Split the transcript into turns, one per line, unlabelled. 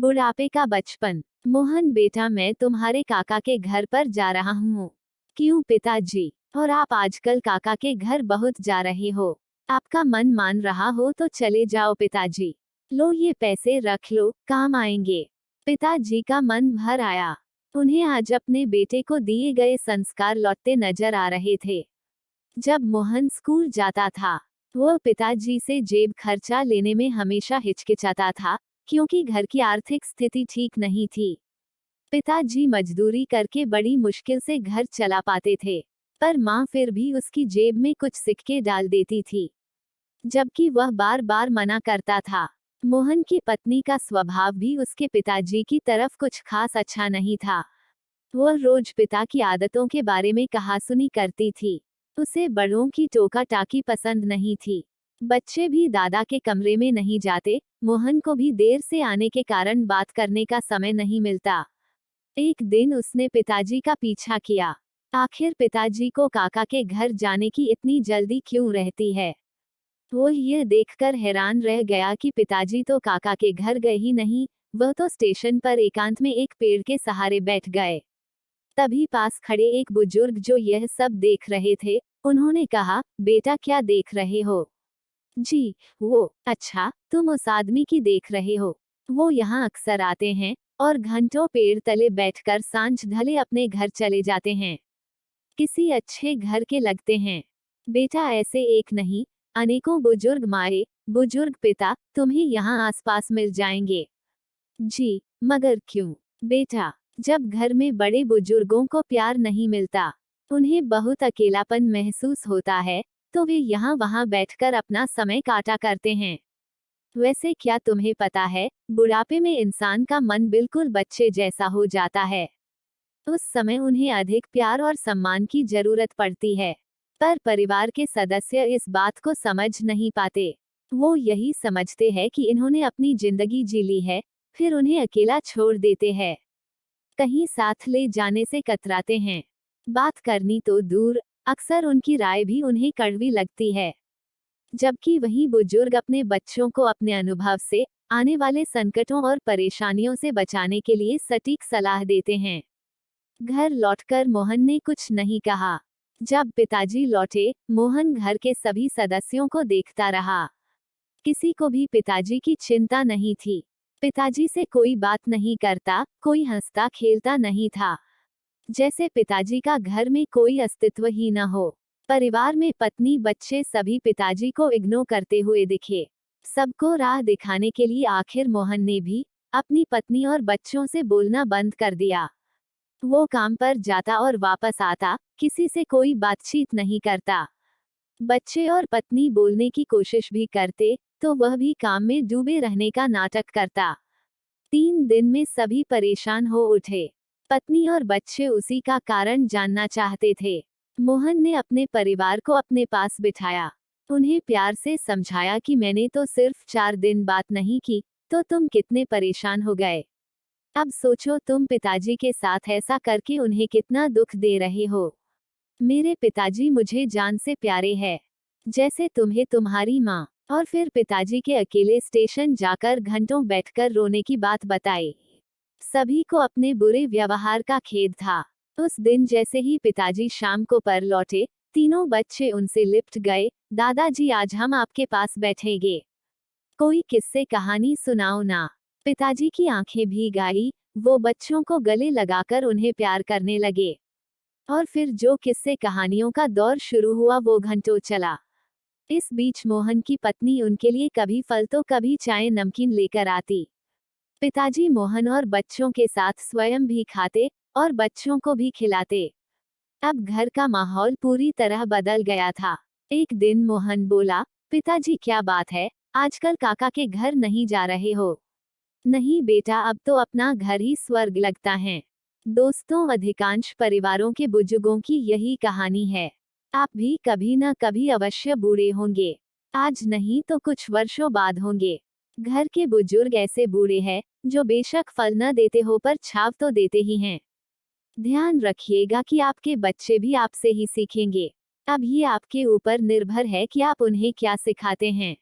बुढ़ापे का बचपन। मोहन बेटा, मैं तुम्हारे काका के घर पर जा रहा हूँ। क्यों पिताजी? और आप आजकल काका के घर बहुत जा रहे हो। आपका मन मान रहा हो तो चले जाओ पिताजी। लो ये पैसे रख लो, काम आएंगे। पिताजी का मन भर आया। उन्हें आज अपने बेटे को दिए गए संस्कार लौटते नजर आ रहे थे। जब मोहन स्कूल जाता था, वह पिताजी से जेब खर्चा लेने में हमेशा हिचकिचाता था, क्योंकि घर की आर्थिक स्थिति ठीक नहीं थी। पिताजी मजदूरी करके बड़ी मुश्किल से घर चला पाते थे, पर माँ फिर भी उसकी जेब में कुछ सिक्के डाल देती थी, जबकि वह बार बार मना करता था। मोहन की पत्नी का स्वभाव भी उसके पिताजी की तरफ कुछ खास अच्छा नहीं था। वह रोज पिता की आदतों के बारे में कहासुनी करती थी। उसे बड़ों की टोका टाकी पसंद नहीं थी। बच्चे भी दादा के कमरे में नहीं जाते। मोहन को भी देर से आने के कारण बात करने का समय नहीं मिलता। एक दिन उसने पिताजी का पीछा किया। आखिर पिताजी को काका के घर जाने की इतनी जल्दी क्यों रहती है? वो यह देखकर हैरान रह गया कि पिताजी तो काका के घर गए ही नहीं, वह तो स्टेशन पर एकांत में एक पेड़ के सहारे बैठ गए। तभी पास खड़े एक बुजुर्ग जो यह सब देख रहे थे, उन्होंने कहा, बेटा क्या देख रहे हो? जी, वो, अच्छा, तुम उस आदमी की देख रहे हो। वो यहाँ अक्सर आते हैं और घंटों पेड़ तले बैठकर सांझ ढले अपने घर चले जाते हैं। किसी अच्छे घर के लगते हैं। बेटा ऐसे एक नहीं, अनेकों बुजुर्ग माए, बुजुर्ग पिता तुम्हें यहाँ आसपास मिल जाएंगे। जी, मगर क्यों? बेटा, जब घर में बड़े बुजुर्गों को प्यार नहीं मिलता, उन्हें बहुत अकेलापन महसूस होता है, तो वे यहाँ वहाँ बैठकर अपना समय काटा करते हैं। वैसे क्या तुम्हें पता है, बुढ़ापे में इंसान का मन बिल्कुल बच्चे जैसा हो जाता है। उस समय उन्हें अधिक प्यार और सम्मान की जरूरत पड़ती है। पर परिवार के सदस्य इस बात को समझ नहीं पाते। वो यही समझते हैं कि इन्होंने अपनी जिंदगी जी ली है, फिर उन्हें अकेला छोड़ देते हैं। कहीं साथ ले जाने से कतराते हैं। बात करनी तो दूर, अक्सर उनकी राय भी उन्हें कड़वी लगती है। जबकि वही बुजुर्ग अपने बच्चों को अपने अनुभव से आने वाले संकटों और परेशानियों से बचाने के लिए सटीक सलाह देते हैं। घर लौटकर मोहन ने कुछ नहीं कहा। जब पिताजी लौटे, मोहन घर के सभी सदस्यों को देखता रहा। किसी को भी पिताजी की चिंता नहीं थी। पिताजी से कोई बात नहीं करता, कोई हंसता खेलता नहीं था। जैसे पिताजी का घर में कोई अस्तित्व ही न हो। परिवार में पत्नी बच्चे सभी पिताजी को इग्नोर करते हुए दिखे। सबको राह दिखाने के लिए आखिर मोहन ने भी अपनी पत्नी और बच्चों से बोलना बंद कर दिया। वो काम पर जाता और वापस आता, किसी से कोई बातचीत नहीं करता। बच्चे और पत्नी बोलने की कोशिश भी करते, तो वह भी काम में डूबे रहने का नाटक करता। 3 दिन में सभी परेशान हो उठे। पत्नी और बच्चे उसी का कारण जानना चाहते थे। मोहन ने अपने परिवार को अपने पास बिठाया। उन्हें प्यार से समझाया कि मैंने तो सिर्फ 4 दिन बात नहीं की, तो तुम कितने परेशान हो गए। अब सोचो तुम पिताजी के साथ ऐसा करके उन्हें कितना दुख दे रहे हो। मेरे पिताजी मुझे जान से प्यारे हैं, जैसे तुम्हें तुम्हारी माँ। और फिर पिताजी के अकेले स्टेशन जाकर घंटों बैठकर रोने की बात बताई। सभी को अपने बुरे व्यवहार का खेद था। उस दिन जैसे ही पिताजी शाम को पर लौटे, तीनों बच्चे उनसे लिपट गए। दादाजी आज हम आपके पास बैठेंगे। कोई किस्से कहानी सुनाओ ना। पिताजी की आंखें भीग आई। वो बच्चों को गले लगाकर उन्हें प्यार करने लगे। और फिर जो किस्से कहानियों का दौर शुरू हुआ वो घंटों चला। इस बीच मोहन की पत्नी उनके लिए कभी फल तो कभी चाय नमकीन लेकर आती। पिताजी मोहन और बच्चों के साथ स्वयं भी खाते और बच्चों को भी खिलाते। अब घर का माहौल पूरी तरह बदल गया था। एक दिन मोहन बोला, पिताजी क्या बात है, आजकल काका के घर नहीं जा रहे हो? नहीं बेटा, अब तो अपना घर ही स्वर्ग लगता है। दोस्तों, अधिकांश परिवारों के बुजुर्गों की यही कहानी है। आप भी कभी न कभी अवश्य बूढ़े होंगे। आज नहीं तो कुछ वर्षों बाद होंगे। घर के बुजुर्ग ऐसे बूढ़े हैं जो बेशक फल न देते हो पर छाव तो देते ही हैं। ध्यान रखिएगा कि आपके बच्चे भी आपसे ही सीखेंगे। अब ये आपके ऊपर निर्भर है कि आप उन्हें क्या सिखाते हैं।